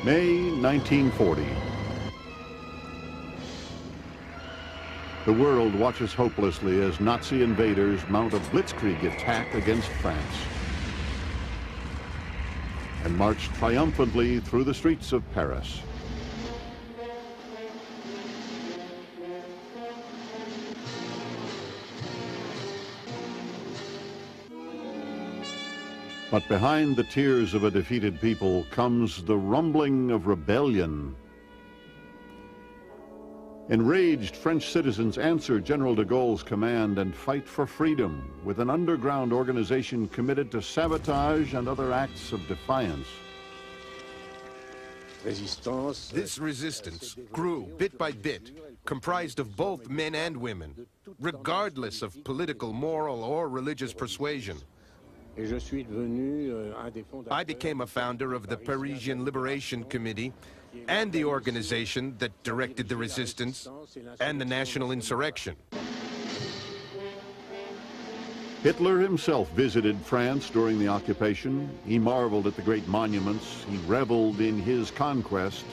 May 1940. The world watches hopelessly as Nazi invaders mount a blitzkrieg attack against France and march triumphantly through the streets of Paris. But behind the tears of a defeated people comes the rumbling of rebellion. Enraged French citizens answer General de Gaulle's command and fight for freedom with an underground organization committed to sabotage and other acts of defiance. This resistance grew bit by bit, comprised of both men and women, regardless of political, moral, or religious persuasion. I became a founder of the Parisian Liberation Committee and the organization that directed the resistance and the national insurrection. Hitler himself visited France during the occupation. He marveled at the great monuments. He reveled in his conquest.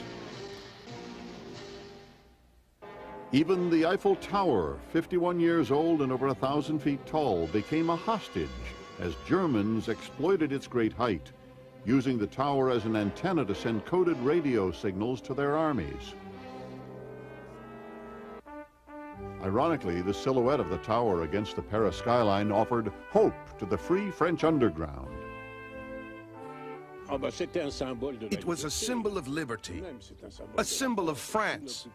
Even the Eiffel Tower, 51 years old and over 1,000 feet tall, became a hostage as Germans exploited its great height, using the tower as an antenna to send coded radio signals to their armies. Ironically, the silhouette of the tower against the Paris skyline offered hope to the free French underground. It was a symbol of liberty, a symbol of France.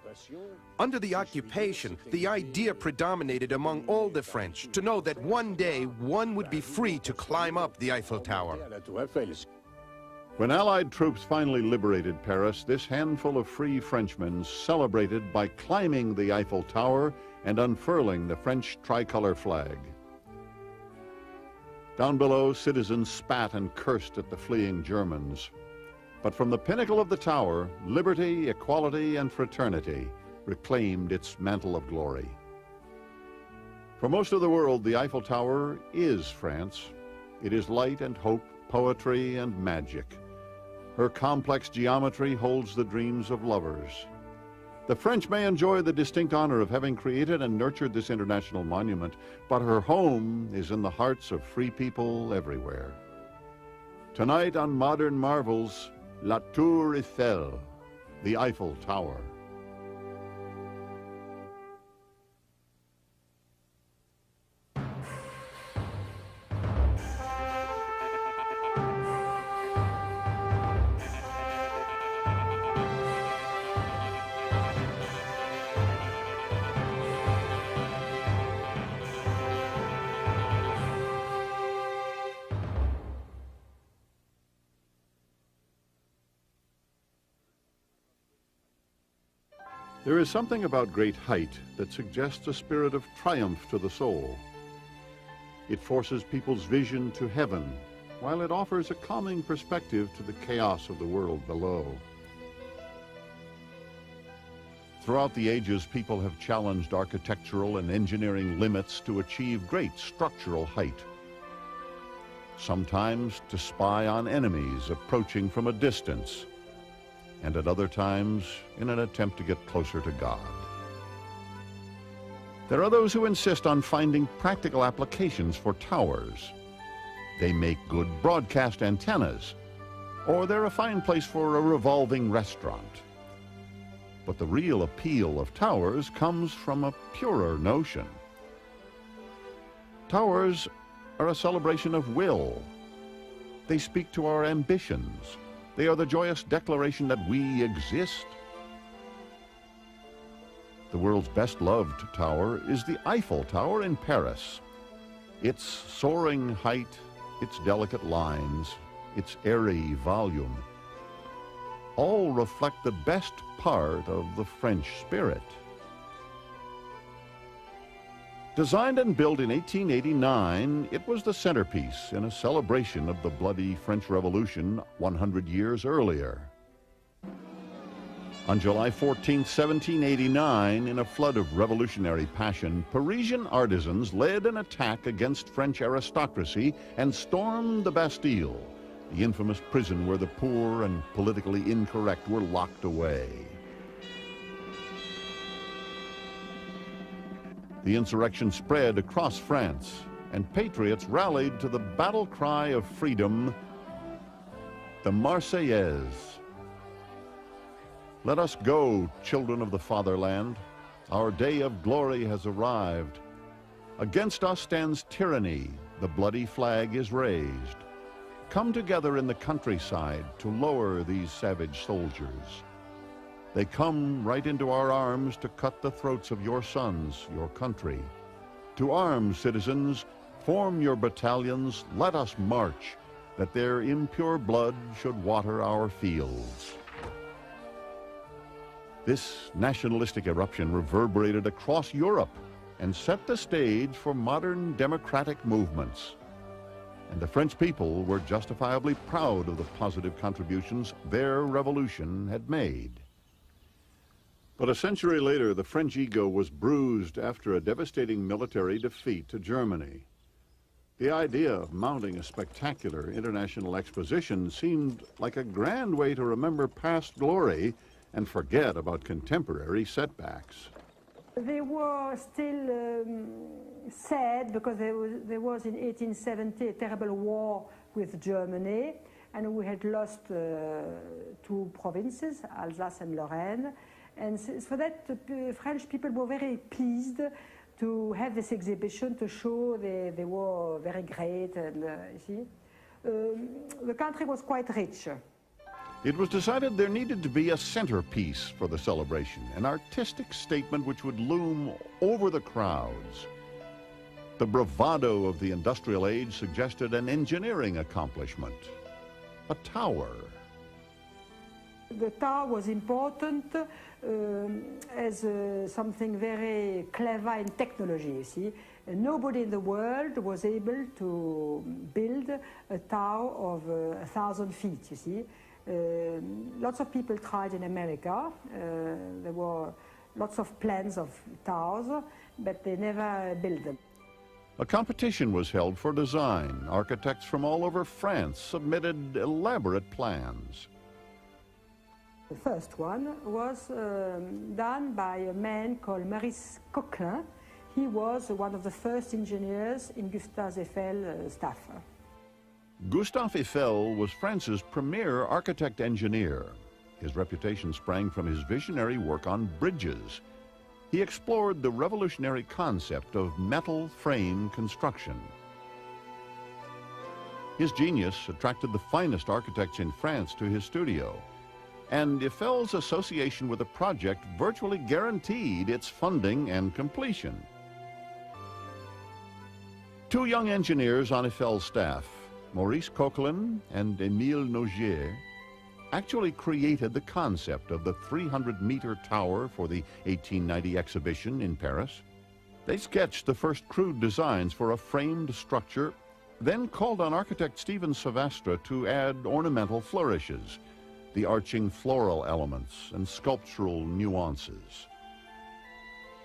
Under the occupation, the idea predominated among all the French to know that one day one would be free to climb up the Eiffel Tower. When Allied troops finally liberated Paris, this handful of free Frenchmen celebrated by climbing the Eiffel Tower and unfurling the French tricolor flag. Down below, citizens spat and cursed at the fleeing Germans. But from the pinnacle of the tower, liberty, equality, and fraternity reclaimed its mantle of glory. For most of the world, the Eiffel Tower is France. It is light and hope, poetry and magic. Her complex geometry holds the dreams of lovers. The French may enjoy the distinct honor of having created and nurtured this international monument, but her home is in the hearts of free people everywhere. Tonight on Modern Marvels, La Tour Eiffel, the Eiffel Tower. There is something about great height that suggests a spirit of triumph to the soul. It forces people's vision to heaven, while it offers a calming perspective to the chaos of the world below. Throughout the ages, people have challenged architectural and engineering limits to achieve great structural height. Sometimes to spy on enemies approaching from a distance, and at other times in an attempt to get closer to God. There are those who insist on finding practical applications for towers. They make good broadcast antennas, or they're a fine place for a revolving restaurant. But the real appeal of towers comes from a purer notion. Towers are a celebration of will. They speak to our ambitions. They are the joyous declaration that we exist. The world's best-loved tower is the Eiffel Tower in Paris. Its soaring height, its delicate lines, its airy volume, all reflect the best part of the French spirit. Designed and built in 1889, it was the centerpiece in a celebration of the bloody French Revolution 100 years earlier. On July 14, 1789, in a flood of revolutionary passion, Parisian artisans led an attack against French aristocracy and stormed the Bastille, the infamous prison where the poor and politically incorrect were locked away. The insurrection spread across France, and patriots rallied to the battle cry of freedom, the Marseillaise. Let us go, children of the fatherland. Our day of glory has arrived. Against us stands tyranny. The bloody flag is raised. Come together in the countryside to lower these savage soldiers. They come right into our arms to cut the throats of your sons, your country. To arms, citizens, form your battalions, let us march, that their impure blood should water our fields. This nationalistic eruption reverberated across Europe and set the stage for modern democratic movements. And the French people were justifiably proud of the positive contributions their revolution had made. But a century later, the French ego was bruised after a devastating military defeat to Germany. The idea of mounting a spectacular international exposition seemed like a grand way to remember past glory and forget about contemporary setbacks. They were still sad because there was in 1870 a terrible war with Germany, and we had lost two provinces, Alsace and Lorraine. And for that, the French people were very pleased to have this exhibition to show they were very great. And you see, the country was quite rich. It was decided there needed to be a centerpiece for the celebration, an artistic statement which would loom over the crowds. The bravado of the industrial age suggested an engineering accomplishment, a tower. The tower was important as something very clever in technology, you see. Nobody in the world was able to build a tower of 1,000 feet, you see. Lots of people tried in America. There were lots of plans of towers, but they never built them. A competition was held for design. Architects from all over France submitted elaborate plans. The first one was done by a man called Maurice Coquelin. He was one of the first engineers in Gustave Eiffel's staff. Gustave Eiffel was France's premier architect-engineer. His reputation sprang from his visionary work on bridges. He explored the revolutionary concept of metal frame construction. His genius attracted the finest architects in France to his studio, and Eiffel's association with the project virtually guaranteed its funding and completion. Two young engineers on Eiffel's staff, Maurice Coquelin and Émile Nogier, actually created the concept of the 300-meter tower for the 1890 exhibition in Paris. They sketched the first crude designs for a framed structure, then called on architect Stephen Savastre to add ornamental flourishes, the arching floral elements and sculptural nuances.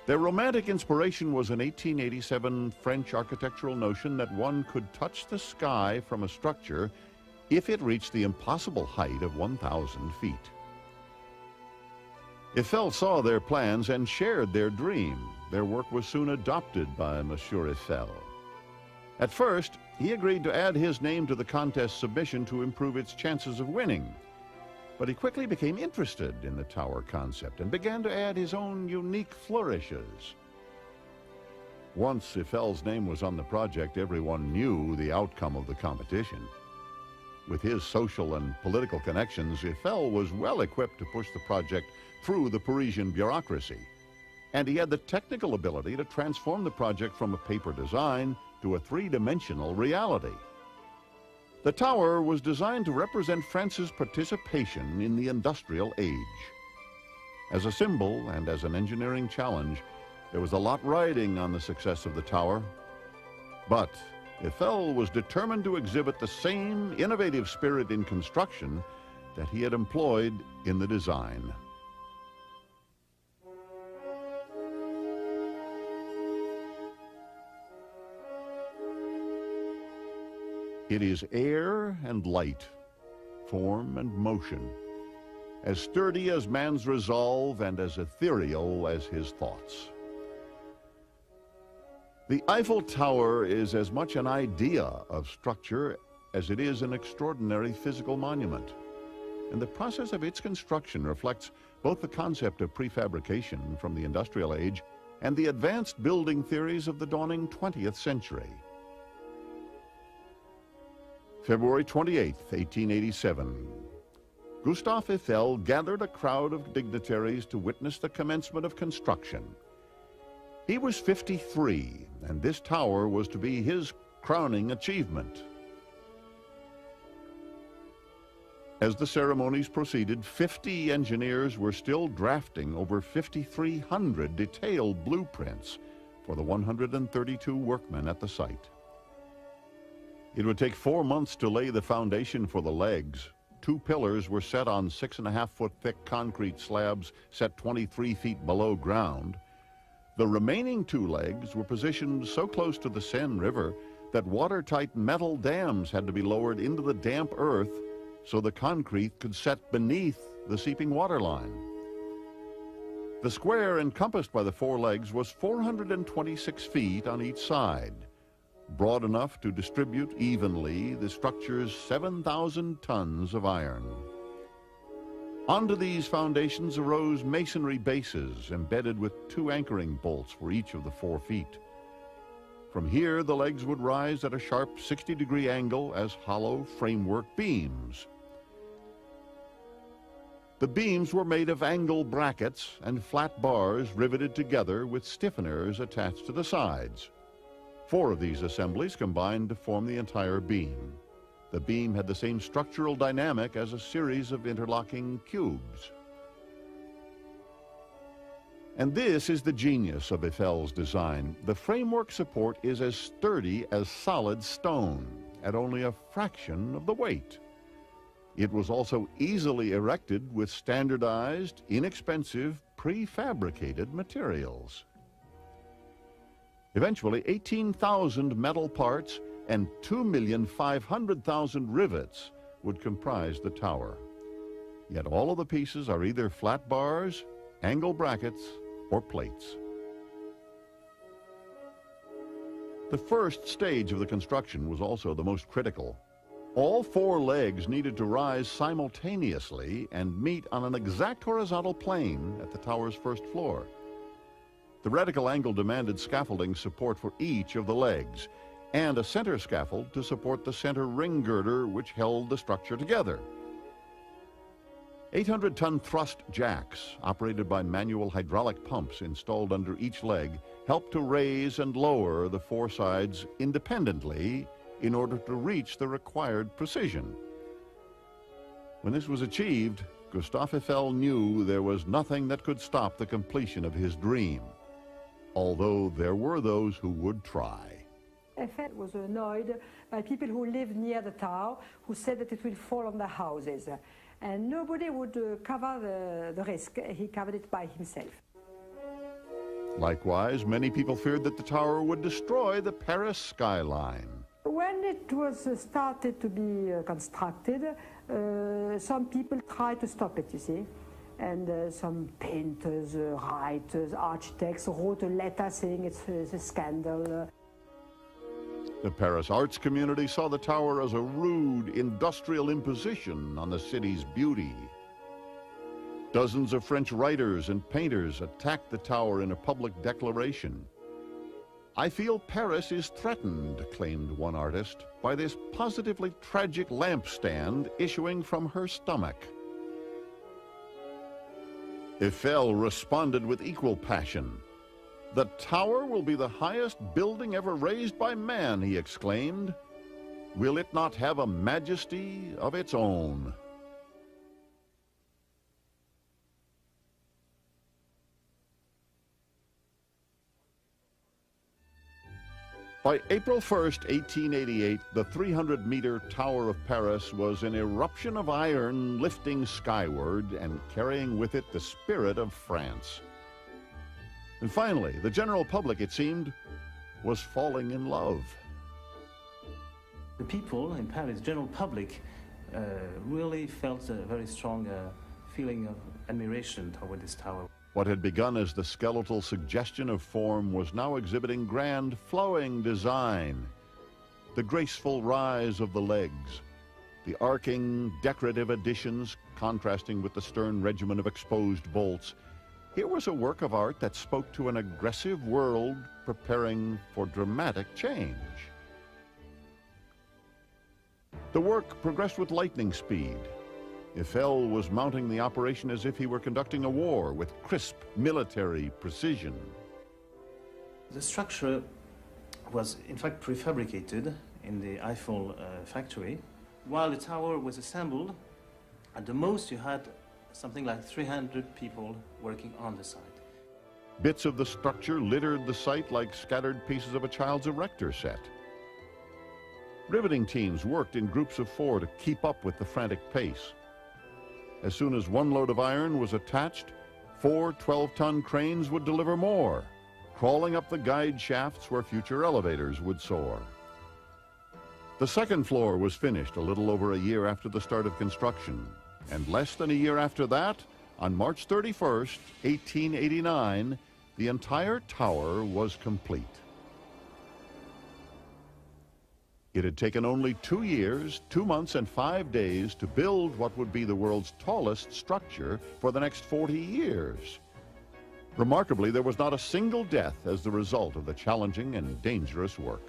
Their romantic inspiration was an 1887 French architectural notion that one could touch the sky from a structure if it reached the impossible height of 1,000 feet. Eiffel saw their plans and shared their dream. Their work was soon adopted by Monsieur Eiffel. At first, he agreed to add his name to the contest submission to improve its chances of winning. But he quickly became interested in the tower concept and began to add his own unique flourishes. Once Eiffel's name was on the project, everyone knew the outcome of the competition. With his social and political connections, Eiffel was well equipped to push the project through the Parisian bureaucracy. And he had the technical ability to transform the project from a paper design to a three-dimensional reality. The tower was designed to represent France's participation in the industrial age. As a symbol and as an engineering challenge, there was a lot riding on the success of the tower. But Eiffel was determined to exhibit the same innovative spirit in construction that he had employed in the design. It is air and light form and motion, as sturdy as man's resolve and as ethereal as his thoughts. The Eiffel Tower is as much an idea of structure as it is an extraordinary physical monument. And the process of its construction reflects both the concept of prefabrication from the industrial age and the advanced building theories of the dawning 20th century. February 28, 1887. Gustave Eiffel gathered a crowd of dignitaries to witness the commencement of construction. He was 53, and this tower was to be his crowning achievement. As the ceremonies proceeded, 50 engineers were still drafting over 5,300 detailed blueprints for the 132 workmen at the site. It would take 4 months to lay the foundation for the legs. 2 pillars were set on 6.5-foot thick concrete slabs set 23 feet below ground. The remaining 2 legs were positioned so close to the Seine River that watertight metal dams had to be lowered into the damp earth so the concrete could set beneath the seeping water line. The square encompassed by the 4 legs was 426 feet on each side, broad enough to distribute evenly the structure's 7,000 tons of iron. Onto these foundations arose masonry bases embedded with 2 anchoring bolts for each of the 4 feet. From here, the legs would rise at a sharp 60-degree angle as hollow framework beams. The beams were made of angle brackets and flat bars riveted together with stiffeners attached to the sides. 4 of these assemblies combined to form the entire beam. The beam had the same structural dynamic as a series of interlocking cubes. And this is the genius of Eiffel's design. The framework support is as sturdy as solid stone, at only a fraction of the weight. It was also easily erected with standardized, inexpensive, prefabricated materials. Eventually, 18,000 metal parts and 2,500,000 rivets would comprise the tower. Yet all of the pieces are either flat bars, angle brackets, or plates. The first stage of the construction was also the most critical. All 4 legs needed to rise simultaneously and meet on an exact horizontal plane at the tower's first floor. The radical angle demanded scaffolding support for each of the legs, and a center scaffold to support the center ring girder which held the structure together. 800-ton thrust jacks, operated by manual hydraulic pumps installed under each leg, helped to raise and lower the 4 sides independently in order to reach the required precision. When this was achieved, Gustave Eiffel knew there was nothing that could stop the completion of his dream, although there were those who would try. Eiffel was annoyed by people who lived near the tower, who said that it will fall on their houses. And nobody would cover the risk. He covered it by himself. Likewise, many people feared that the tower would destroy the Paris skyline. When it was started to be constructed, some people tried to stop it, you see. And some painters, writers, architects wrote a letter saying it's a scandal. The Paris arts community saw the tower as a rude industrial imposition on the city's beauty. Dozens of French writers and painters attacked the tower in a public declaration. "I feel Paris is threatened," claimed one artist, "by this positively tragic lampstand issuing from her stomach." Eiffel responded with equal passion. "The tower will be the highest building ever raised by man," he exclaimed. "Will it not have a majesty of its own?" By April 1st, 1888, the 300-meter Tower of Paris was an eruption of iron lifting skyward and carrying with it the spirit of France. And finally, the general public, it seemed, was falling in love. The people in Paris, general public, really felt a very strong feeling of admiration toward this tower. What had begun as the skeletal suggestion of form was now exhibiting grand, flowing design. The graceful rise of the legs, the arcing, decorative additions contrasting with the stern regimen of exposed bolts. Here was a work of art that spoke to an aggressive world preparing for dramatic change. The work progressed with lightning speed. Eiffel was mounting the operation as if he were conducting a war with crisp military precision. The structure was in fact prefabricated in the Eiffel factory. While the tower was assembled, at the most you had something like 300 people working on the site. Bits of the structure littered the site like scattered pieces of a child's erector set. Riveting teams worked in groups of 4 to keep up with the frantic pace. As soon as one load of iron was attached, 4 12-ton cranes would deliver more, crawling up the guide shafts where future elevators would soar. The second floor was finished a little over a year after the start of construction, and less than a year after that, on March 31st, 1889, the entire tower was complete. It had taken only 2 years, 2 months, and 5 days to build what would be the world's tallest structure for the next 40 years. Remarkably, there was not a single death as the result of the challenging and dangerous work.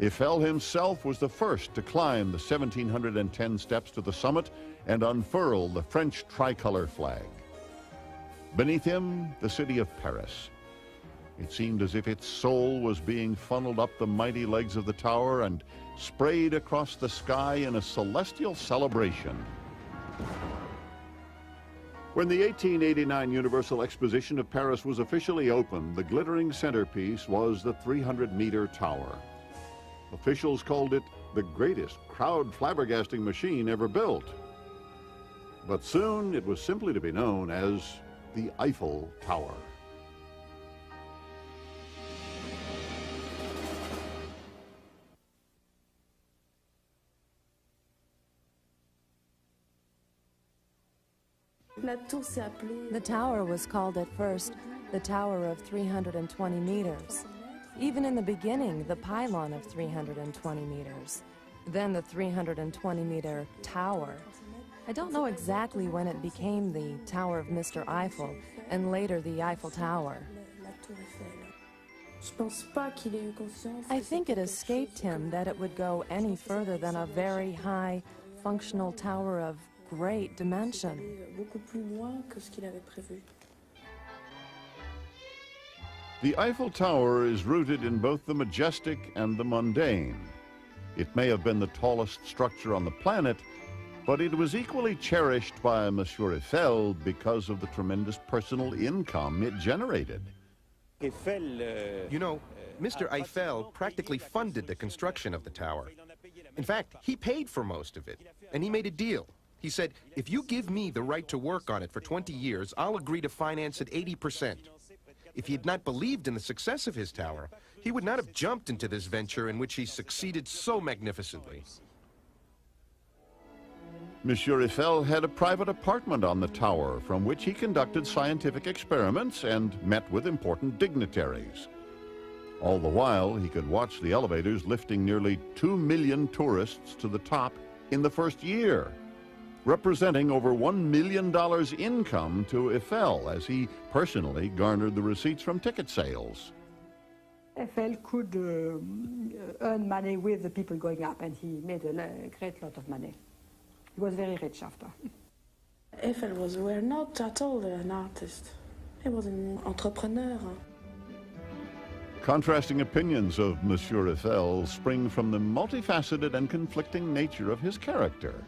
Eiffel himself was the first to climb the 1,710 steps to the summit and unfurl the French tricolor flag. Beneath him, the city of Paris. It seemed as if its soul was being funneled up the mighty legs of the tower and sprayed across the sky in a celestial celebration. When the 1889 Universal Exposition of Paris was officially opened, the glittering centerpiece was the 300-meter tower. Officials called it the greatest crowd-flabbergasting machine ever built. But soon it was simply to be known as the Eiffel Tower. The tower was called at first the Tower of 320 meters. Even in the beginning, the pylon of 320 meters. Then the 320-meter tower. I don't know exactly when it became the Tower of Mr. Eiffel, and later the Eiffel Tower. I think it escaped him that it would go any further than a very high, functional tower of great dimension. The Eiffel Tower is rooted in both the majestic and the mundane. It may have been the tallest structure on the planet, but it was equally cherished by Monsieur Eiffel because of the tremendous personal income it generated. You know, Mr. Eiffel practically funded the construction of the tower. In fact, he paid for most of it, and he made a deal. He said, if you give me the right to work on it for 20 years, I'll agree to finance it 80%. If he had not believed in the success of his tower, he would not have jumped into this venture in which he succeeded so magnificently. Monsieur Eiffel had a private apartment on the tower from which he conducted scientific experiments and met with important dignitaries. All the while, he could watch the elevators lifting nearly 2 million tourists to the top in the first year, representing over $1 million income to Eiffel as he personally garnered the receipts from ticket sales. Eiffel could earn money with the people going up, and he made a great lot of money. He was very rich after. Eiffel were not at all an artist. He was an entrepreneur. Contrasting opinions of Monsieur Eiffel spring from the multifaceted and conflicting nature of his character.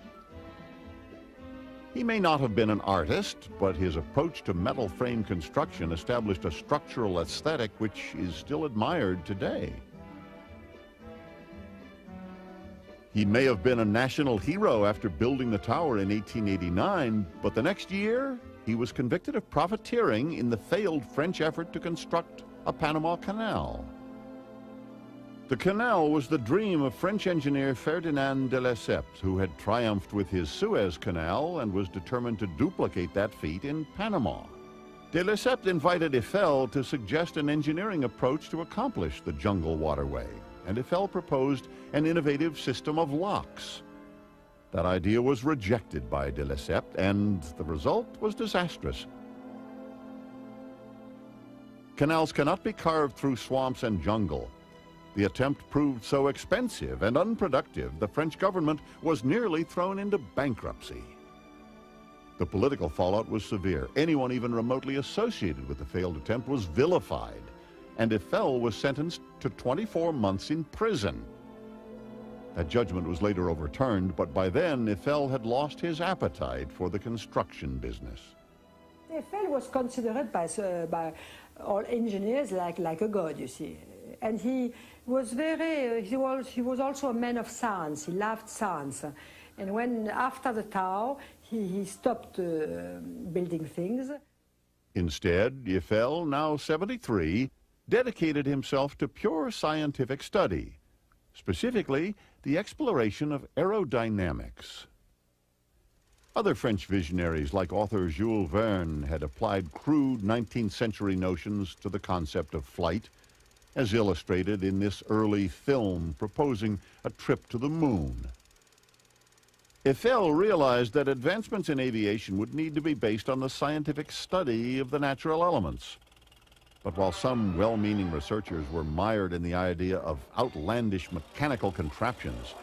He may not have been an artist, but his approach to metal frame construction established a structural aesthetic which is still admired today. He may have been a national hero after building the tower in 1889, but the next year, he was convicted of profiteering in the failed French effort to construct a Panama Canal. The canal was the dream of French engineer Ferdinand de Lesseps, who had triumphed with his Suez Canal and was determined to duplicate that feat in Panama. De Lesseps invited Eiffel to suggest an engineering approach to accomplish the jungle waterway, and Eiffel proposed an innovative system of locks. That idea was rejected by de Lesseps, and the result was disastrous. Canals cannot be carved through swamps and jungle. The attempt proved so expensive and unproductive, the French government was nearly thrown into bankruptcy. The political fallout was severe. Anyone even remotely associated with the failed attempt was vilified, and Eiffel was sentenced to 24 months in prison. That judgment was later overturned, but by then Eiffel had lost his appetite for the construction business. Eiffel was considered by all engineers like a god, you see. And he was he was also a man of science. He loved science. And when, after the Tower, he stopped building things. Instead, Eiffel, now 73, dedicated himself to pure scientific study, specifically the exploration of aerodynamics. Other French visionaries like author Jules Verne had applied crude 19th century notions to the concept of flight, as illustrated in this early film proposing a trip to the moon. Eiffel realized that advancements in aviation would need to be based on the scientific study of the natural elements. But while some well-meaning researchers were mired in the idea of outlandish mechanical contraptions,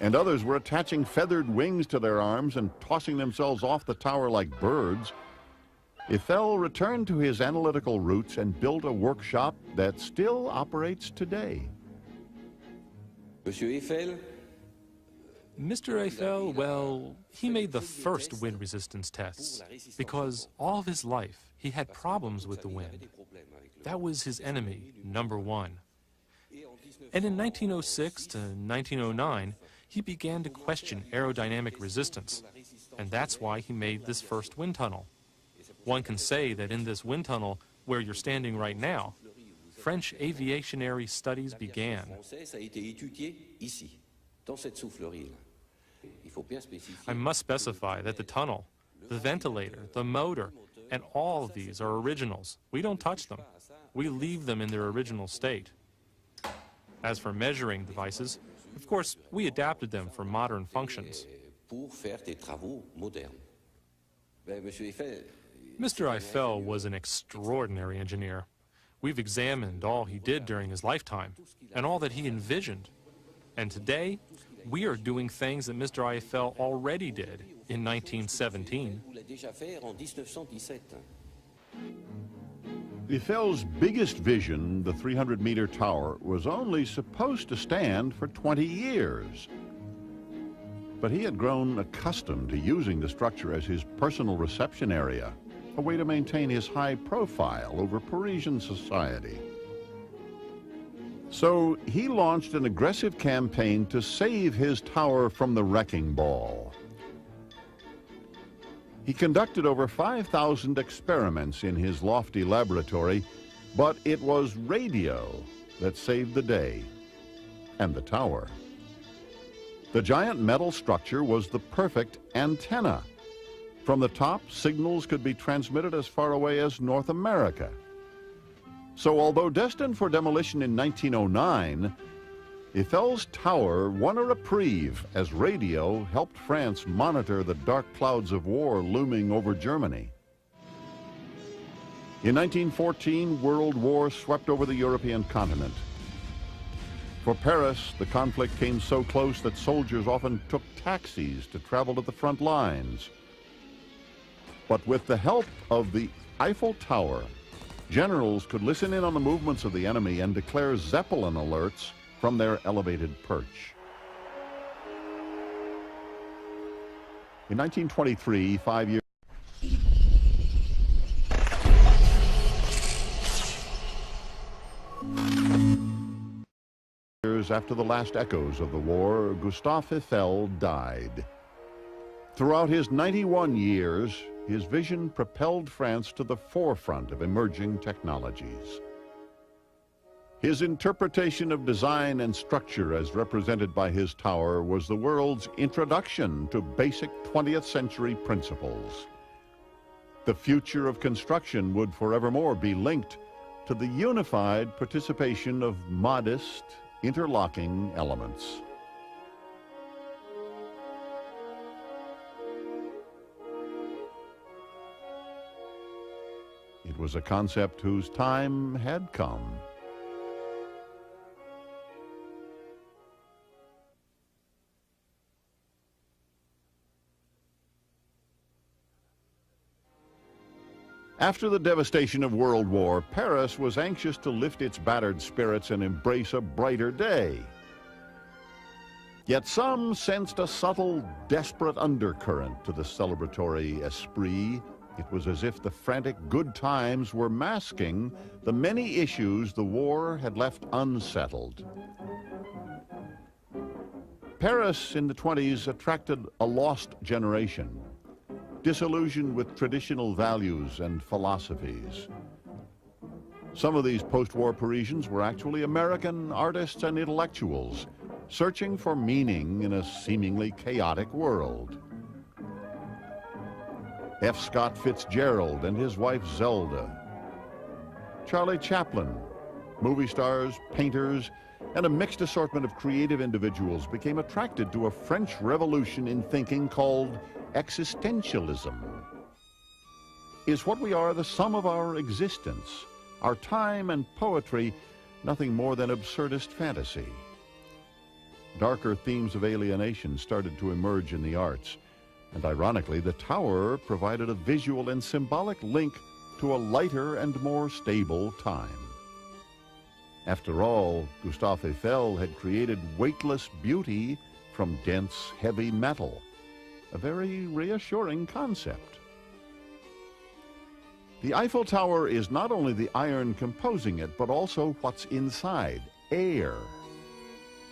and others were attaching feathered wings to their arms and tossing themselves off the tower like birds, Eiffel returned to his analytical roots and built a workshop that still operates today. Mr. Eiffel, well, he made the first wind resistance tests because all of his life he had problems with the wind. That was his enemy, number one. And in 1906 to 1909, he began to question aerodynamic resistance, and that's why he made this first wind tunnel. One can say that in this wind tunnel, where you're standing right now, French aviationary studies began. I must specify that the tunnel, the ventilator, the motor, and all of these are originals. We don't touch them. We leave them in their original state. As for measuring devices, of course, we adapted them for modern functions. Mr. Eiffel was an extraordinary engineer. We've examined all he did during his lifetime and all that he envisioned. And today, we are doing things that Mr. Eiffel already did in 1917. Eiffel's biggest vision, the 300-meter tower, was only supposed to stand for 20 years. But he had grown accustomed to using the structure as his personal reception area, a way to maintain his high profile over Parisian society. So he launched an aggressive campaign to save his tower from the wrecking ball. He conducted over 5,000 experiments in his lofty laboratory, but it was radio that saved the day, and the tower. The giant metal structure was the perfect antenna. From the top, signals could be transmitted as far away as North America. So although destined for demolition in 1909, Eiffel's tower won a reprieve as radio helped France monitor the dark clouds of war looming over Germany. In 1914, World War swept over the European continent. For Paris, the conflict came so close that soldiers often took taxis to travel to the front lines. But with the help of the Eiffel Tower, generals could listen in on the movements of the enemy and declare Zeppelin alerts from their elevated perch. In 1923, 5 years after the last echoes of the war, Gustave Eiffel died. Throughout his 91 years, his vision propelled France to the forefront of emerging technologies. His interpretation of design and structure as represented by his tower was the world's introduction to basic 20th century principles. The future of construction would forevermore be linked to the unified participation of modest, interlocking elements. It was a concept whose time had come. After the devastation of World War, Paris was anxious to lift its battered spirits and embrace a brighter day. Yet some sensed a subtle, desperate undercurrent to the celebratory esprit. It was as if the frantic good times were masking the many issues the war had left unsettled. Paris in the 20s attracted a lost generation, disillusioned with traditional values and philosophies. Some of these post-war Parisians were actually American artists and intellectuals, searching for meaning in a seemingly chaotic world. F. Scott Fitzgerald and his wife Zelda, Charlie Chaplin, movie stars, painters, and a mixed assortment of creative individuals became attracted to a French revolution in thinking called existentialism. Is what we are the sum of our existence, our time and poetry, nothing more than absurdist fantasy? Darker themes of alienation started to emerge in the arts, and ironically, the tower provided a visual and symbolic link to a lighter and more stable time. After all, Gustave Eiffel had created weightless beauty from dense, heavy metal, a very reassuring concept. The Eiffel Tower is not only the iron composing it, but also what's inside, air,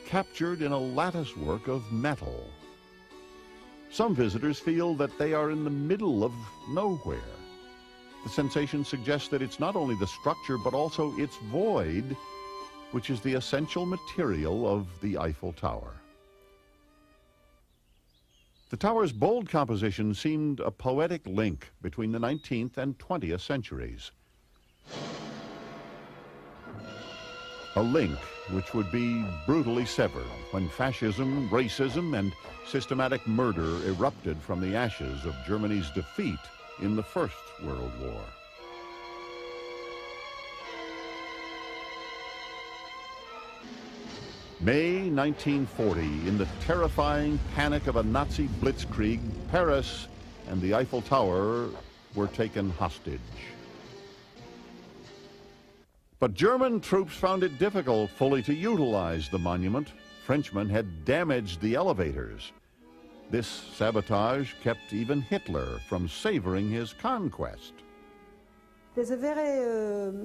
captured in a latticework of metal. Some visitors feel that they are in the middle of nowhere. The sensation suggests that it's not only the structure, but also its void, which is the essential material of the Eiffel Tower. The tower's bold composition seemed a poetic link between the 19th and 20th centuries. A link which would be brutally severed when fascism, racism, and systematic murder erupted from the ashes of Germany's defeat in the First World War. May 1940, in the terrifying panic of a Nazi blitzkrieg, Paris and the Eiffel Tower were taken hostage. But German troops found it difficult fully to utilize the monument. Frenchmen had damaged the elevators. This sabotage kept even Hitler from savoring his conquest. There's a very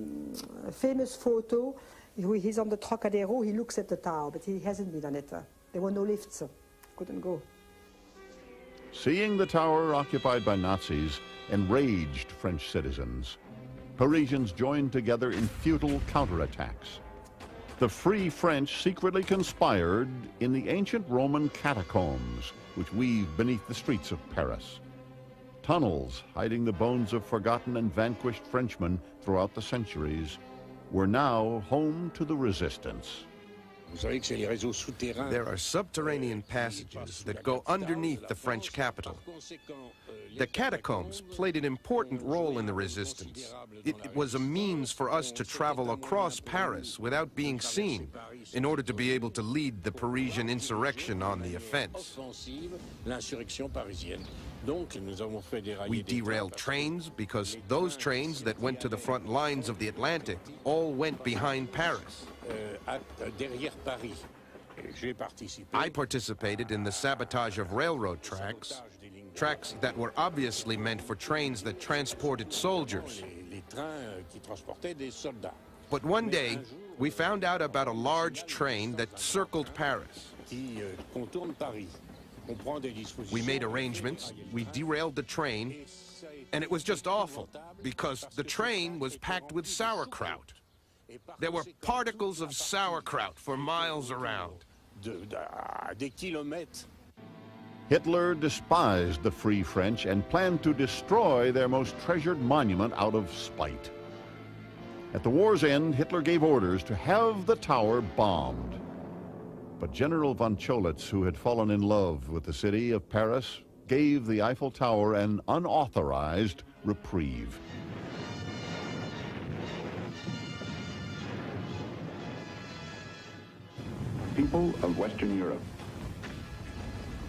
famous photo. He's on the Trocadero, he looks at the tower, but he hasn't been on it. There were no lifts, couldn't go. Seeing the tower occupied by Nazis enraged French citizens. Parisians joined together in futile counterattacks. The Free French secretly conspired in the ancient Roman catacombs, which weave beneath the streets of Paris. Tunnels hiding the bones of forgotten and vanquished Frenchmen throughout the centuries were now home to the resistance. There are subterranean passages that go underneath the French capital. The catacombs played an important role in the resistance. It was a means for us to travel across Paris without being seen in order to be able to lead the Parisian insurrection on the offense. We derailed trains because those trains that went to the front lines of the Atlantic all went behind Paris. I participated in the sabotage of railroad tracks that were obviously meant for trains that transported soldiers. But one day, we found out about a large train that circled Paris. We made arrangements, we derailed the train, and it was just awful because the train was packed with sauerkraut. There were particles of sauerkraut for miles around. Hitler despised the Free French and planned to destroy their most treasured monument out of spite. At the war's end, Hitler gave orders to have the tower bombed. But General von Cholitz, who had fallen in love with the city of Paris, gave the Eiffel Tower an unauthorized reprieve. People of Western Europe,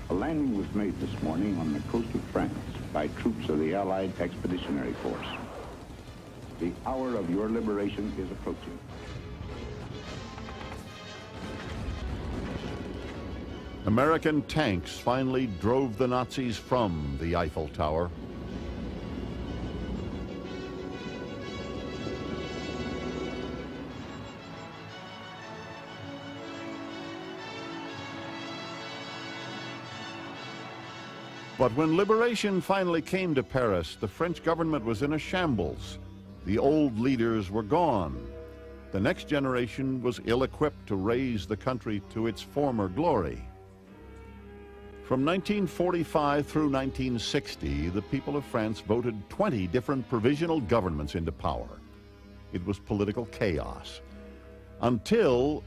a landing was made this morning on the coast of France by troops of the Allied Expeditionary Force. The hour of your liberation is approaching. American tanks finally drove the Nazis from the Eiffel Tower. But when liberation finally came to Paris, the French government was in a shambles. The old leaders were gone. The next generation was ill-equipped to raise the country to its former glory. From 1945 through 1960, the people of France voted 20 different provisional governments into power. It was political chaos, until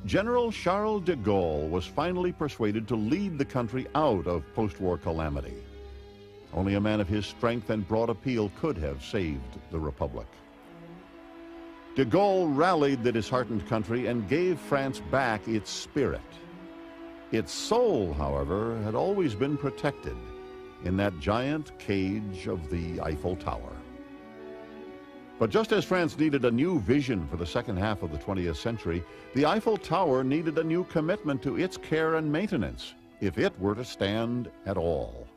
General Charles de Gaulle was finally persuaded to lead the country out of post-war calamity. Only a man of his strength and broad appeal could have saved the Republic. De Gaulle rallied the disheartened country and gave France back its spirit. Its soul, however, had always been protected in that giant cage of the Eiffel Tower. But just as France needed a new vision for the second half of the 20th century, the Eiffel Tower needed a new commitment to its care and maintenance if it were to stand at all.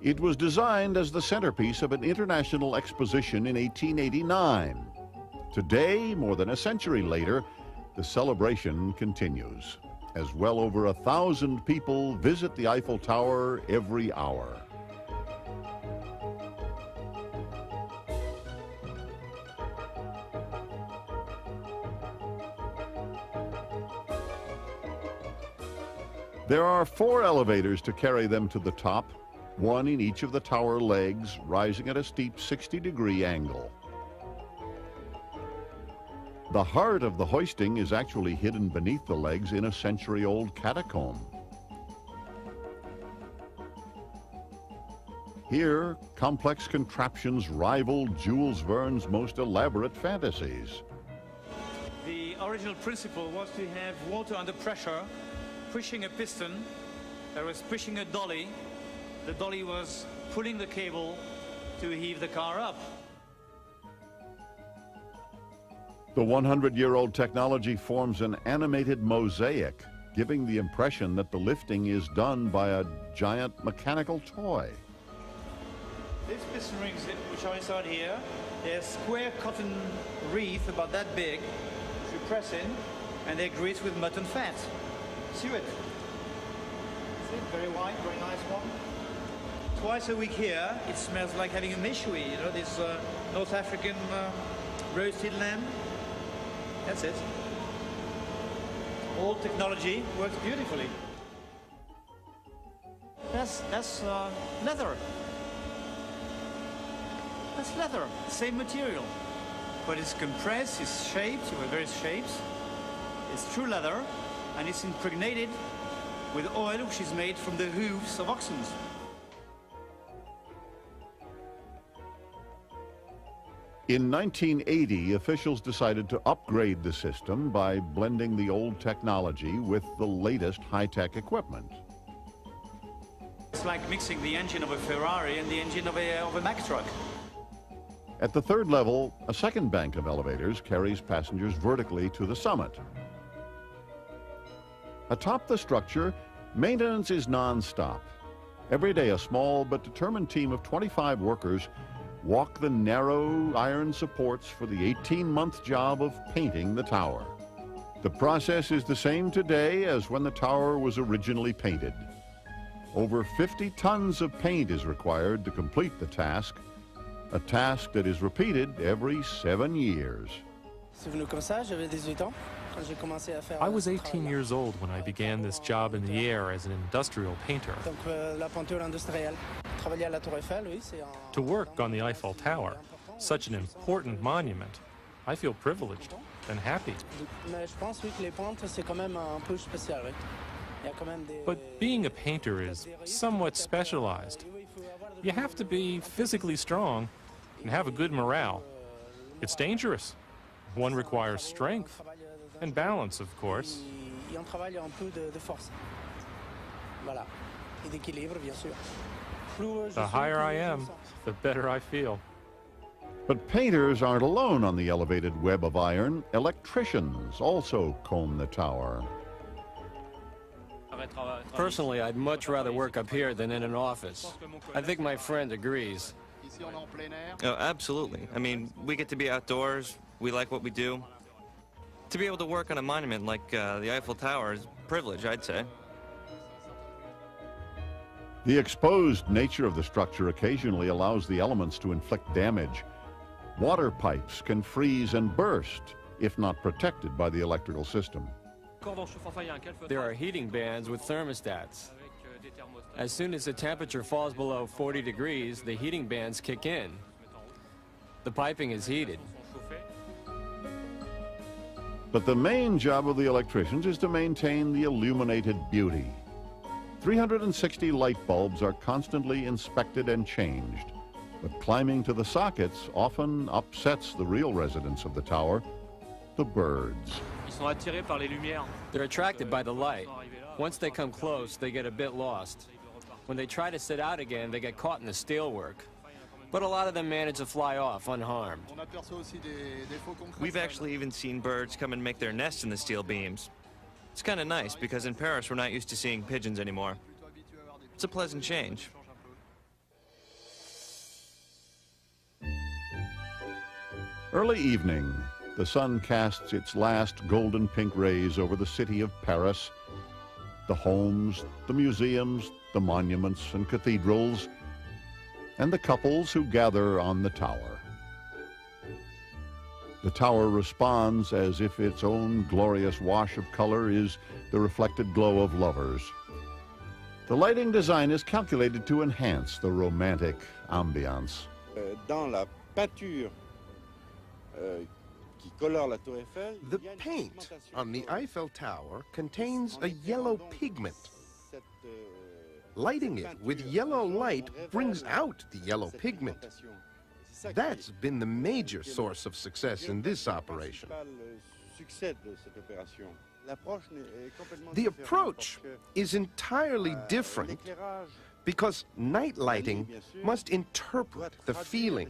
It was designed as the centerpiece of an international exposition in 1889. Today, more than a century later, the celebration continues, as well over 1,000 people visit the Eiffel Tower every hour. There are 4 elevators to carry them to the top, one in each of the tower legs, rising at a steep 60-degree angle. The heart of the hoisting is actually hidden beneath the legs in a century-old catacomb. Here, complex contraptions rival Jules Verne's most elaborate fantasies. The original principle was to have water under pressure, pushing a piston that was pushing a dolly. The dolly was pulling the cable to heave the car up. The 100-year-old technology forms an animated mosaic, giving the impression that the lifting is done by a giant mechanical toy. These piston rings, which are inside here, they're square cotton wreath about that big, which you press in, and they're greased with mutton fat. See it? See it? Very white, very nice one. Twice a week here, it smells like having a méchoui, you know, this North African roasted lamb. That's it. All technology works beautifully. That's leather. That's leather, same material. But it's compressed, it's shaped with various shapes. It's true leather, and it's impregnated with oil which is made from the hooves of oxen. In 1980, officials decided to upgrade the system by blending the old technology with the latest high-tech equipment. It's like mixing the engine of a Ferrari and the engine of a Mack truck. At the 3rd level, a second bank of elevators carries passengers vertically to the summit. Atop the structure, maintenance is non-stop. Every day, a small but determined team of 25 workers walk the narrow iron supports for the 18-month job of painting the tower. The process is the same today as when the tower was originally painted. Over 50 tons of paint is required to complete the task, a task that is repeated every 7 years. I was 18 years old when I began this job in the air as an industrial painter. To work on the Eiffel Tower, such an important monument, I feel privileged and happy. But being a painter is somewhat specialized. You have to be physically strong and have a good morale. It's dangerous. One requires strength and balance, of course. The higher I am, the better I feel. But painters aren't alone on the elevated web of iron. Electricians also comb the tower. Personally, I'd much rather work up here than in an office. I think my friend agrees. Oh, absolutely. I mean, we get to be outdoors. We like what we do. To be able to work on a monument like the Eiffel Tower is a privilege, I'd say. The exposed nature of the structure occasionally allows the elements to inflict damage. Water pipes can freeze and burst if not protected by the electrical system. There are heating bands with thermostats. As soon as the temperature falls below 40 degrees, the heating bands kick in. The piping is heated. But the main job of the electricians is to maintain the illuminated beauty. 360 light bulbs are constantly inspected and changed, but climbing to the sockets often upsets the real residents of the tower, the birds. They're attracted by the light. Once they come close, they get a bit lost. When they try to sit out again, they get caught in the steelwork. But a lot of them manage to fly off unharmed. We've actually even seen birds come and make their nests in the steel beams. It's kind of nice because in Paris we're not used to seeing pigeons anymore. It's a pleasant change. Early evening, the sun casts its last golden pink rays over the city of Paris. The homes, the museums, the monuments and cathedrals, and the couples who gather on the tower. The tower responds as if its own glorious wash of color is the reflected glow of lovers. The lighting design is calculated to enhance the romantic ambiance. The paint on the Eiffel Tower contains a yellow pigment. Lighting it with yellow light brings out the yellow pigment. That's been the major source of success in this operation. The approach is entirely different because night lighting must interpret the feeling,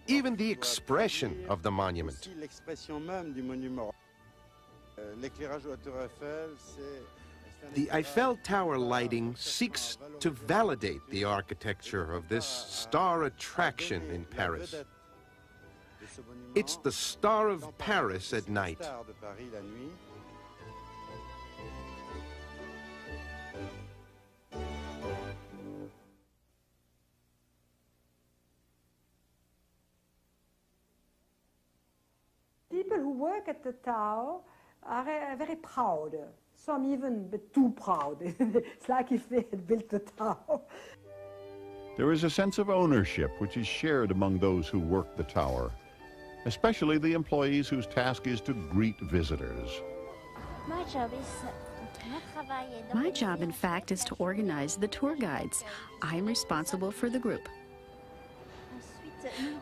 even the expression of the monument. The Eiffel Tower lighting seeks to validate the architecture of this star attraction in Paris. It's the star of Paris at night. People who work at the tower are very proud. Some even too proud. It's like if they had built the tower. There is a sense of ownership which is shared among those who work the tower, especially the employees whose task is to greet visitors. My job, in fact, is to organize the tour guides. I am responsible for the group.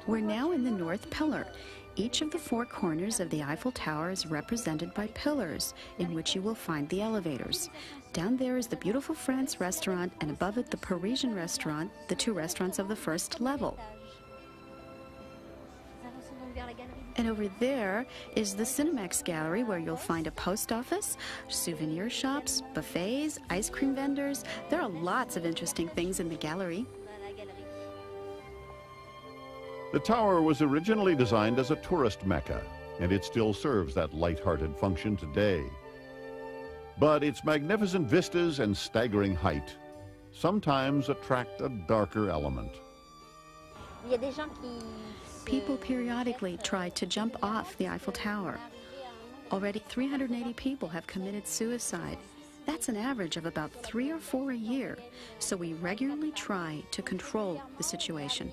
We're now in the North Pillar. Each of the four corners of the Eiffel Tower is represented by pillars, in which you will find the elevators. Down there is the beautiful France restaurant, and above it the Parisian restaurant, the two restaurants of the first level. And over there is the Cinemax Gallery, where you'll find a post office, souvenir shops, buffets, ice cream vendors. There are lots of interesting things in the gallery. The tower was originally designed as a tourist mecca, and it still serves that light-hearted function today. But its magnificent vistas and staggering height sometimes attract a darker element. People periodically try to jump off the Eiffel Tower. Already 380 people have committed suicide. That's an average of about 3 or 4 a year. So we regularly try to control the situation.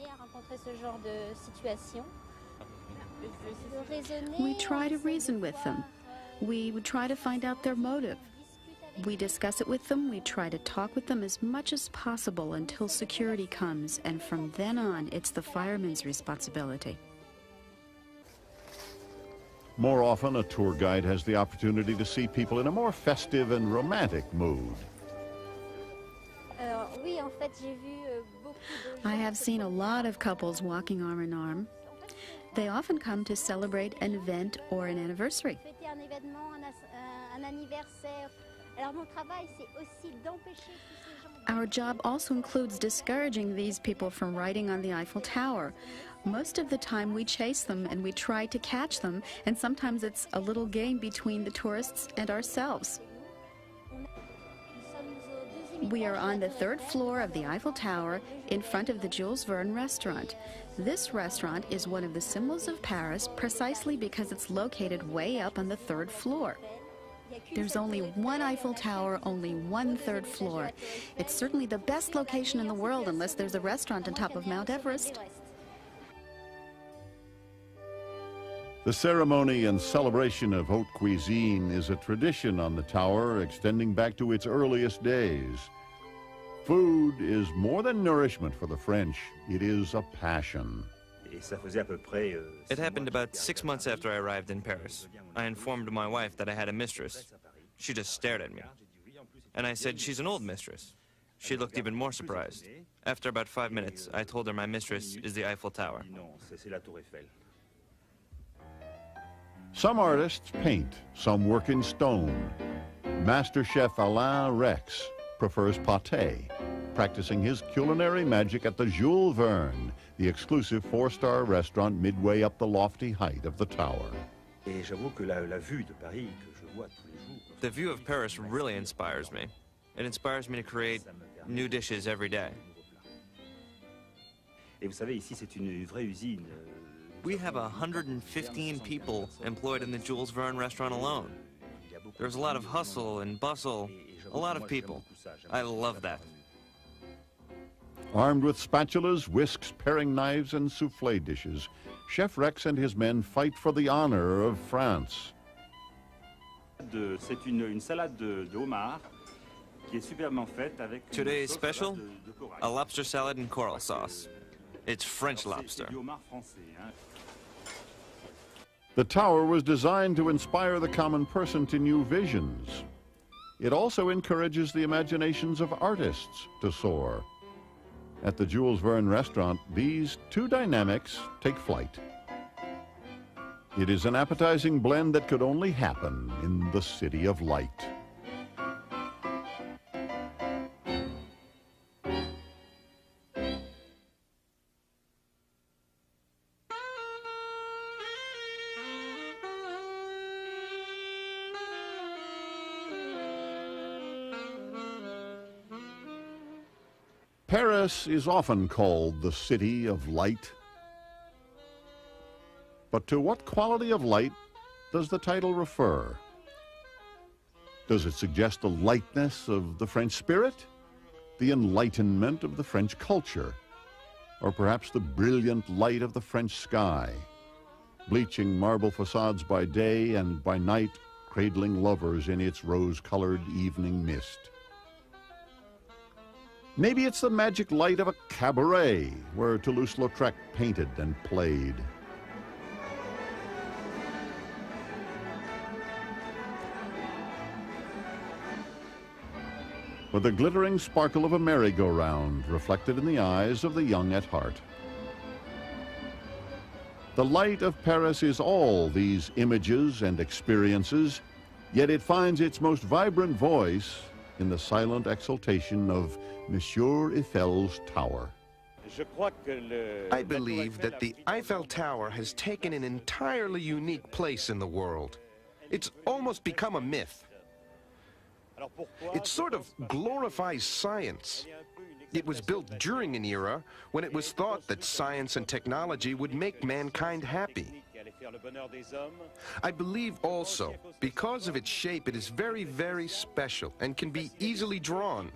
We try to reason with them. We would try to find out their motive. We discuss it with them. We try to talk with them as much as possible until security comes, and from then on, it's the fireman's responsibility. More often, a tour guide has the opportunity to see people in a more festive and romantic mood. I have seen a lot of couples walking arm in arm. They often come to celebrate an event or an anniversary. Our job also includes discouraging these people from riding on the Eiffel Tower. Most of the time we chase them and we try to catch them, and sometimes it's a little game between the tourists and ourselves. We are on the 3rd floor of the Eiffel Tower in front of the Jules Verne restaurant. This restaurant is one of the symbols of Paris precisely because it's located way up on the 3rd floor. There's only one Eiffel Tower, only one 3rd floor. It's certainly the best location in the world unless there's a restaurant on top of Mount Everest. The ceremony and celebration of haute cuisine is a tradition on the tower extending back to its earliest days. Food is more than nourishment for the French. It is a passion. It happened about 6 months after I arrived in Paris. I informed my wife that I had a mistress. She just stared at me. And I said, she's an old mistress. She looked even more surprised. After about 5 minutes, I told her my mistress is the Eiffel Tower. Some artists paint, some work in stone. Master chef Alain Rex prefers pâté, practicing his culinary magic at the Jules Verne, the exclusive 4-star restaurant midway up the lofty height of the tower. The view of Paris really inspires me. It inspires me to create new dishes every day. We have 115 people employed in the Jules Verne restaurant alone. There's a lot of hustle and bustle, a lot of people. I love that. Armed with spatulas, whisks, paring knives, and soufflé dishes, Chef Rex and his men fight for the honor of France. Today's special, a lobster salad and coral sauce. It's French lobster. The tower was designed to inspire the common person to new visions. It also encourages the imaginations of artists to soar. At the Jules Verne restaurant, these two dynamics take flight. It is an appetizing blend that could only happen in the City of Light. Paris is often called the City of Light. But to what quality of light does the title refer? Does it suggest the lightness of the French spirit, the enlightenment of the French culture, or perhaps the brilliant light of the French sky, bleaching marble facades by day and by night, cradling lovers in its rose-colored evening mist? Maybe it's the magic light of a cabaret where Toulouse-Lautrec painted and played. Or the glittering sparkle of a merry-go-round reflected in the eyes of the young at heart. The light of Paris is all these images and experiences, yet it finds its most vibrant voice in the silent exultation of Monsieur Eiffel's tower. I believe that the Eiffel Tower has taken an entirely unique place in the world. It's almost become a myth. It sort of glorifies science. It was built during an era when it was thought that science and technology would make mankind happy. I believe also, because of its shape, it is very, very special and can be easily drawn.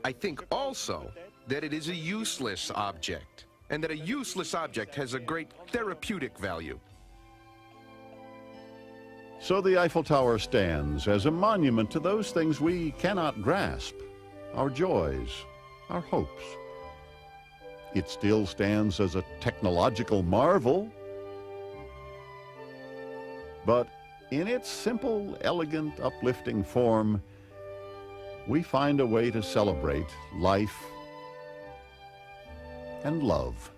I think also that it is a useless object, and that a useless object has a great therapeutic value. So the Eiffel Tower stands as a monument to those things we cannot grasp, our joys, our hopes. It still stands as a technological marvel, but in its simple, elegant, uplifting form, we find a way to celebrate life and love.